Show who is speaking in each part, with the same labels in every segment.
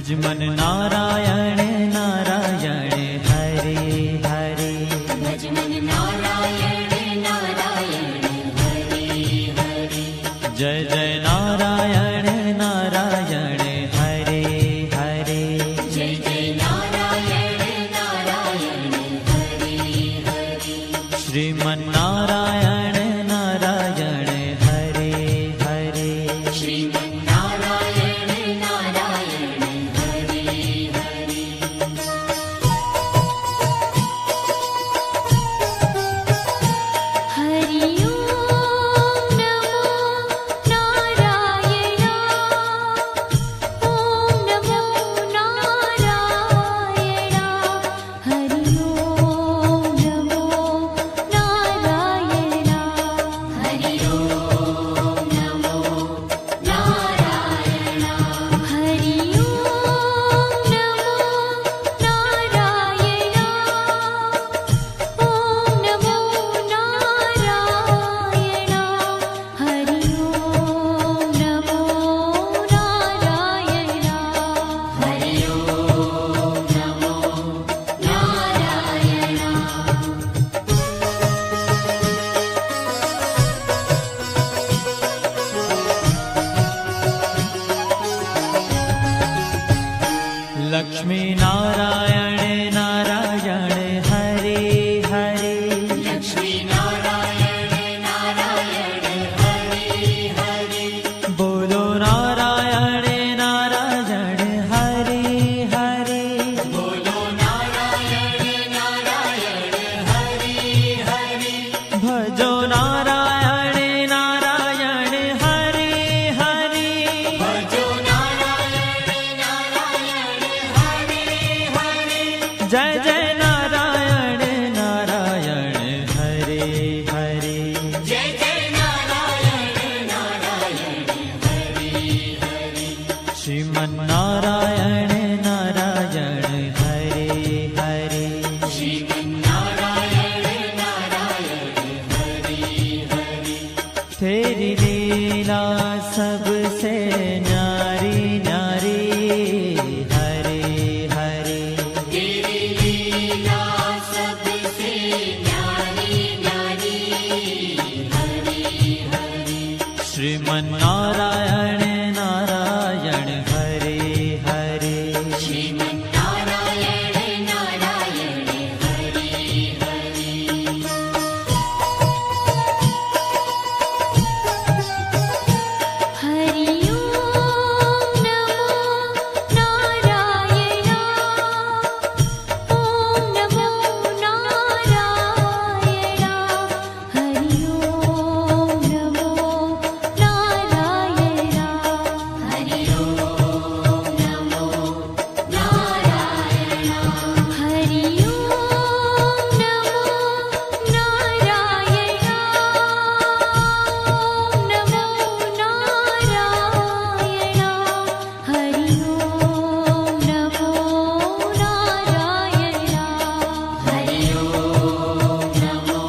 Speaker 1: भजमन नारायण नारायण हरे हरे,
Speaker 2: भजमन नारायण नारायण हरे हरे,
Speaker 1: जय जय नारायण नारायण हरे हरे,
Speaker 2: जय जय नारायण नारायण हरे हरे,
Speaker 1: श्रीमन नारायण नारायण हरे हरे,
Speaker 2: श्रीमन नारायण नारायण हरे हरे। हरि ओम नमो नारायण, ओम नमो नारायण, हरि ओम नमो नारायण, हरि ओम नमो नारायण, हरि ओम नमो नारायण, ओम नमो नारायण, हरि ओम नमो नारायण, हरि ओम नमो नारायण।
Speaker 1: लक्ष्मी नारायण नारायण हरे हरे,
Speaker 2: लक्ष्मी नारायण नारायण हरे हरे,
Speaker 1: बोलो नारायण नारायण हरे हरे,
Speaker 2: बोलो नारायण नारायण हरे हरे,
Speaker 1: भजो नारायण नारायण हरे हरे,
Speaker 2: भजो नारायण नारायण हरे हरे,
Speaker 1: जय जय नारायण नारायण हरे हरे,
Speaker 2: जय जय नारायण नारायण हरे हरे,
Speaker 1: श्रीमन नारायण नारायण हरे हरे,
Speaker 2: श्रीमन नारायण नारायण हरे हरे,
Speaker 1: तेरी लीला सबसे न्यारी न्यारी हरे हरे,
Speaker 2: तेरी लीला सबसे न्यारी न्यारी हरे हरे,
Speaker 1: श्रीमन नारायण नारायण हरे हरे,
Speaker 2: श्रीमन नारायण नारायण हरे हरे। हरि ओम नमो नारायण, ओम नमो नारायण, हरि ओम नमो नारायण, हरि ओम नमो नारायण, हरि ओम नमो नारायण, ओम नमो नारायण, हरि ओम नमो नारायण, हरि ओम नमो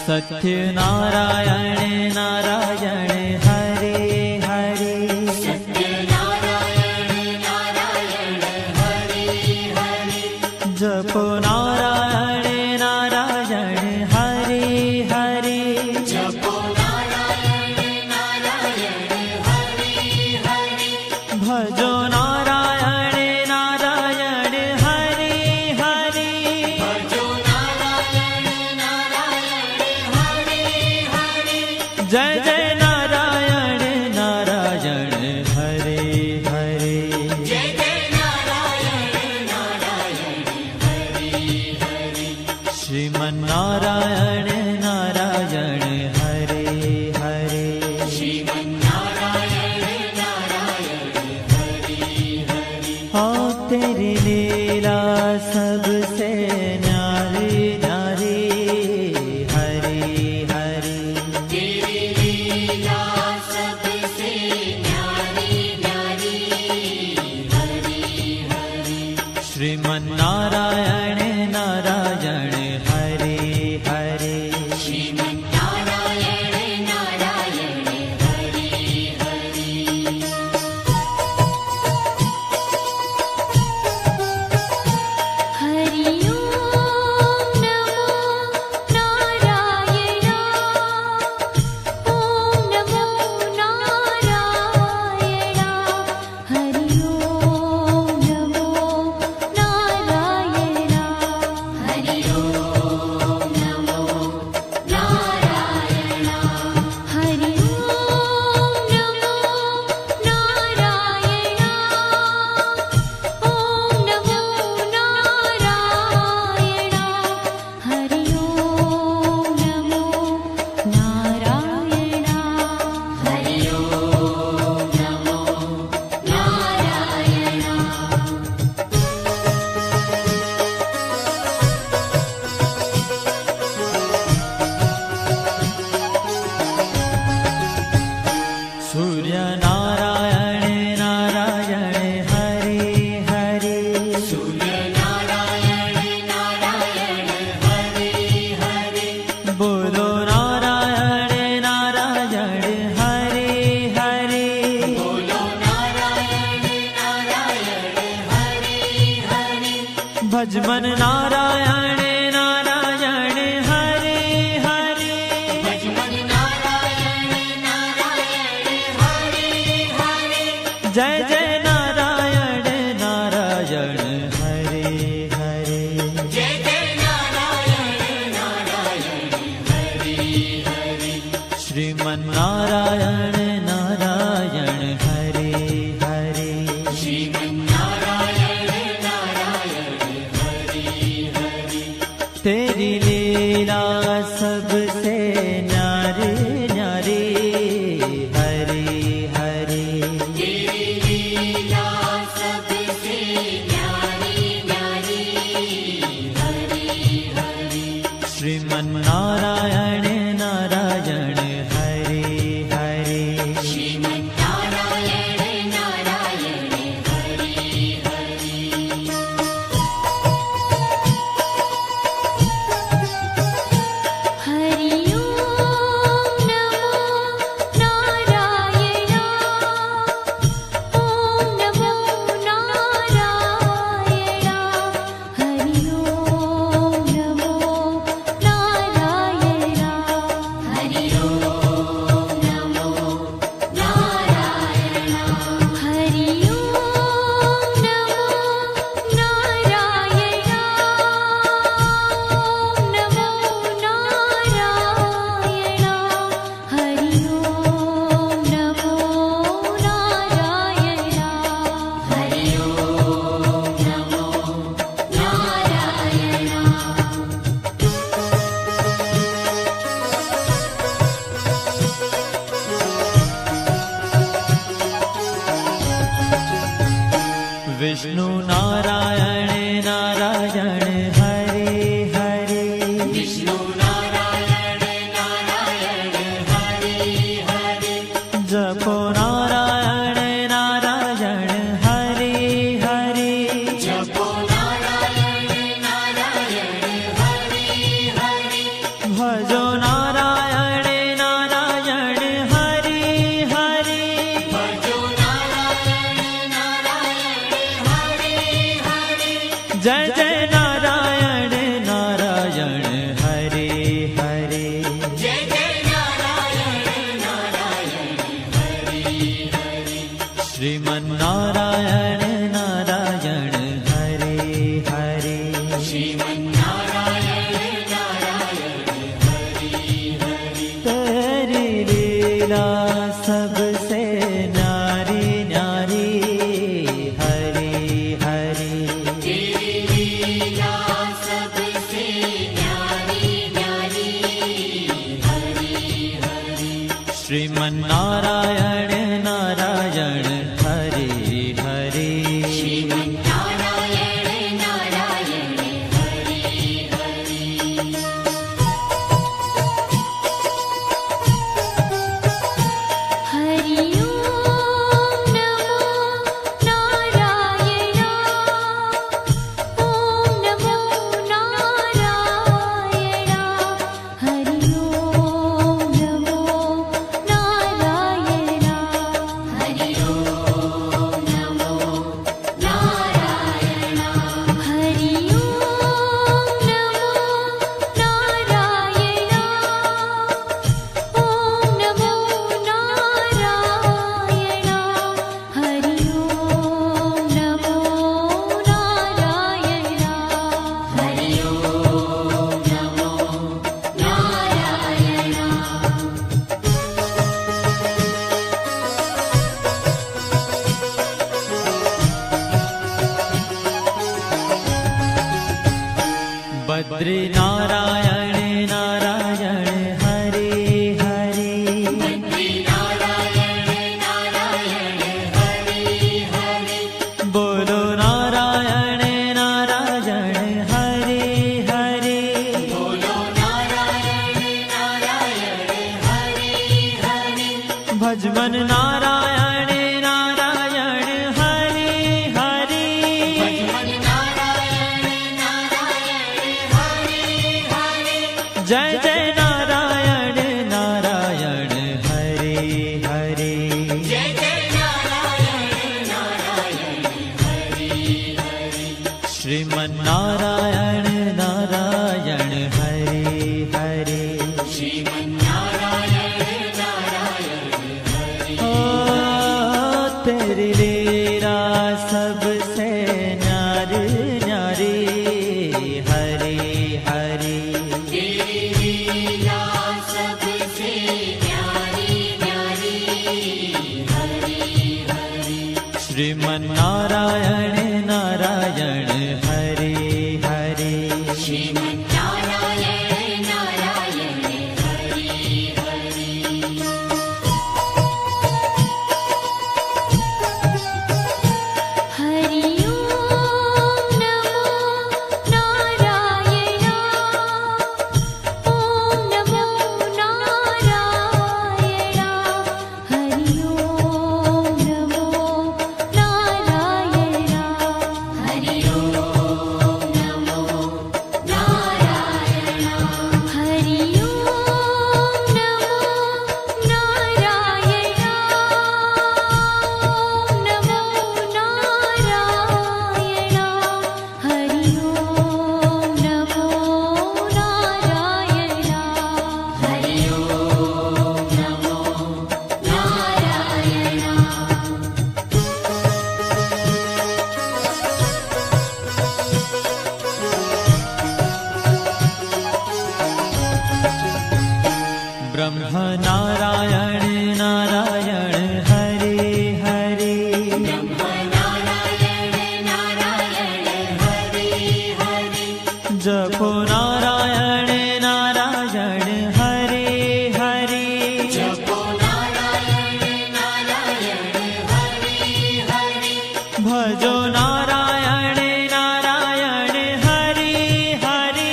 Speaker 1: सत्य नारायण नारायण हरे हरे,
Speaker 2: सत्य नारायण नारायण हरे हरे,
Speaker 1: जपो नारायण नारायण हरे हरे,
Speaker 2: जपो नारायण नारायण हरे हरे,
Speaker 1: भजो नारायण नारायण हरे हरे,
Speaker 2: भजो नारायण नारायण हरे हरे,
Speaker 1: जय जय नारायण नारायण हरे हरे,
Speaker 2: जय जय नारायण नारायण हरे हरे,
Speaker 1: श्रीमन नारायण नारायण हरे हरे,
Speaker 2: श्रीमन नारायण नारायण हरे हरे,
Speaker 1: हाँ तेरी लीला सबसे न्यारी न्यारी हरे हरे,
Speaker 2: तेरी लीला सबसे न्यारी न्यारी हरे हरे,
Speaker 1: श्रीमन्नारायण नारायण हरे हरे
Speaker 2: श्रीमन्नारायण नारायण हरे हरे
Speaker 3: हरि ओम नमो नारायण ओम नमो नारायण हरि ओम नमो नारायण
Speaker 2: हरि ओम नमो नारायण
Speaker 3: हरि ओम नमो नारायण ओम नमो नारायण हरि ओम नमो नारायण
Speaker 2: हरि ओम नमो नारायण
Speaker 1: सूर्य नारायण नारायण हरे हरे
Speaker 2: सूर्य नारायण नारायण हरे हरे
Speaker 1: बोलो नारायण नारायण हरे हरे
Speaker 2: बोलो नारायण नारायण हरे हरे
Speaker 1: भजमन नारायण नारायण हरे हरे
Speaker 2: भजमन नारायण नारायण हरे हरे
Speaker 1: जय जय नारायण नारायण हरे हरे
Speaker 2: जय जय नारायण नारायण हरे हरे
Speaker 1: श्रीमन्नारायण नारायण हरे हरे
Speaker 2: श्रीमन्नारायण नारायण हरे हरे
Speaker 1: तेरी लीला सबसे न्यारी न्यारी हरे हरे
Speaker 2: तेरी लीला सबसे न्यारी न्यारी हरे हरे
Speaker 1: श्रीमन्नारायण नारायण हरे हरे
Speaker 2: श्रीमन्नारायण नारायण हरे हरे
Speaker 3: हरि ओम नमो नारायण ओम नमो नारायण हरि ओम नमो नारायण
Speaker 2: हरि ओम नमो नारायण
Speaker 3: हरि ओम नमो नारायण ओम नमो नारायण हरि ओम नमो नारायण
Speaker 2: हरि ओम नमो नारायण
Speaker 1: विष्णु नारायण नारायण हरे हरे
Speaker 2: विष्णु नारायण नारायण हरे हरे
Speaker 1: जपो नारायण नारायण हरे हरे
Speaker 2: जपो नारायण नारायण हरे हरे
Speaker 1: भजो नारायण नारायण हरे हरे
Speaker 2: भजो नारायण नारायण हरे हरे
Speaker 1: जय जय नारायण नारायण हरे हरे
Speaker 2: जय जय नारायण नारायण हरे हरे
Speaker 1: श्रीमन्नारायण नारायण हरे हरे
Speaker 2: श्रीमन्नारायण नारायण हरे हरे
Speaker 1: तेरी लीला सबसे न्यारी न्यारी हरे हरे
Speaker 2: तेरी लीला सबसे न्यारी न्यारी हरे हरे
Speaker 1: श्रीमन्नारायण नारायण हरे हरे बद्री नारायण नारायण हरे हरे
Speaker 2: बद्री नारायण नारायण हरे हरे
Speaker 1: बोलो नारायण नारायण हरे हरे
Speaker 2: बोलो नारायण नारायण हरे हरे
Speaker 1: भजमन नारायण नारायण हरे हरे
Speaker 2: भजमन नारायण नारायण हरे हरे
Speaker 1: जय जय नारायण नारायण हरे हरे
Speaker 2: जय जय नारायण नारायण हरे हरे
Speaker 1: श्रीमन नारायण नारायण हरे हरे
Speaker 2: श्रीमन्नारायण नारायण हरे
Speaker 1: ओ तेरी लीला सबसे न्यारी न्यारी हरे हरे
Speaker 2: तेरी लीला सबसे न्यारी न्यारी हरे हरे
Speaker 1: श्रीमन नारायण नारायण हरे हरे
Speaker 2: श्रीमन्नारायण नारायण हरे हरे
Speaker 3: हरि ओम नमो नारायण ओम नमो नारायण हरि ओम नमो नारायण हरि ओम नमो नारायण हरि ओम नमो नारायण ओम नमो नारायण हरि ओम नमो नारायण हरि ओम नमो नारायण
Speaker 1: ब्रह्म नारायण नारायण हरे हरे
Speaker 2: नारायण नारायण हरे हरे
Speaker 1: जपो नारायण नारायण हरे हरे
Speaker 2: जपो नारायण नारायण हरे हरे
Speaker 1: भजो नारायण नारायण हरे हरे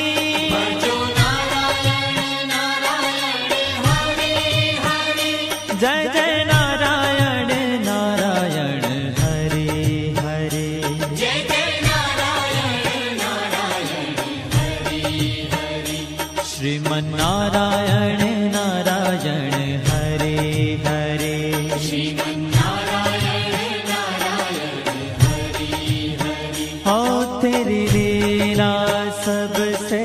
Speaker 2: भजो नारायण नारायण हरे हरे
Speaker 1: जय जय नारायण नारायण हरे हरे
Speaker 2: जय जय नारायण नारायण हरे हरे
Speaker 1: श्रीमन नारायण नारायण हरे हरे
Speaker 2: श्रीमन्नारायण नारायण हरे हरे
Speaker 1: हो तेरी लीला सबसे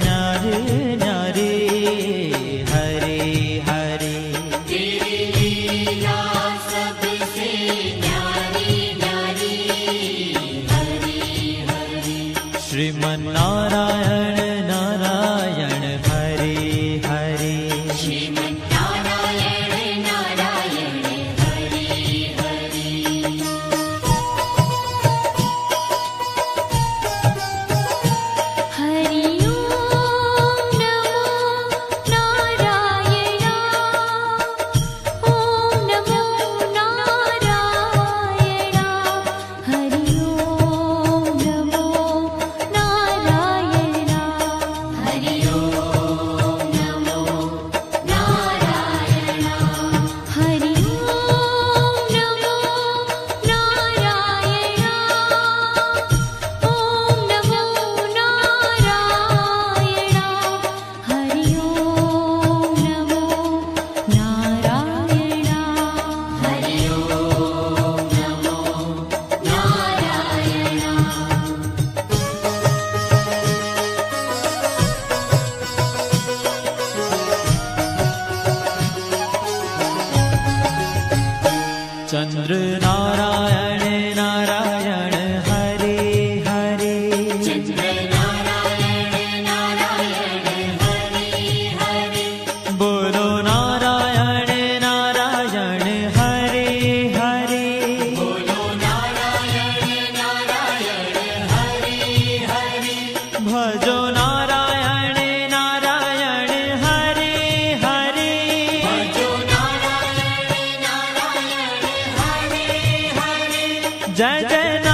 Speaker 1: न्यारी न्यारी हरे हरे
Speaker 2: तेरी लीला सबसे न्यारी न्यारी हरे हरे
Speaker 1: श्रीमन नारायण नारायण हरे हरे
Speaker 2: श्रीमन्नारायण नारायण हरे हरे
Speaker 3: हरि ओम नमो नारायण ओम नमो नारायण हरि ओम नमो नारायण
Speaker 1: जय जय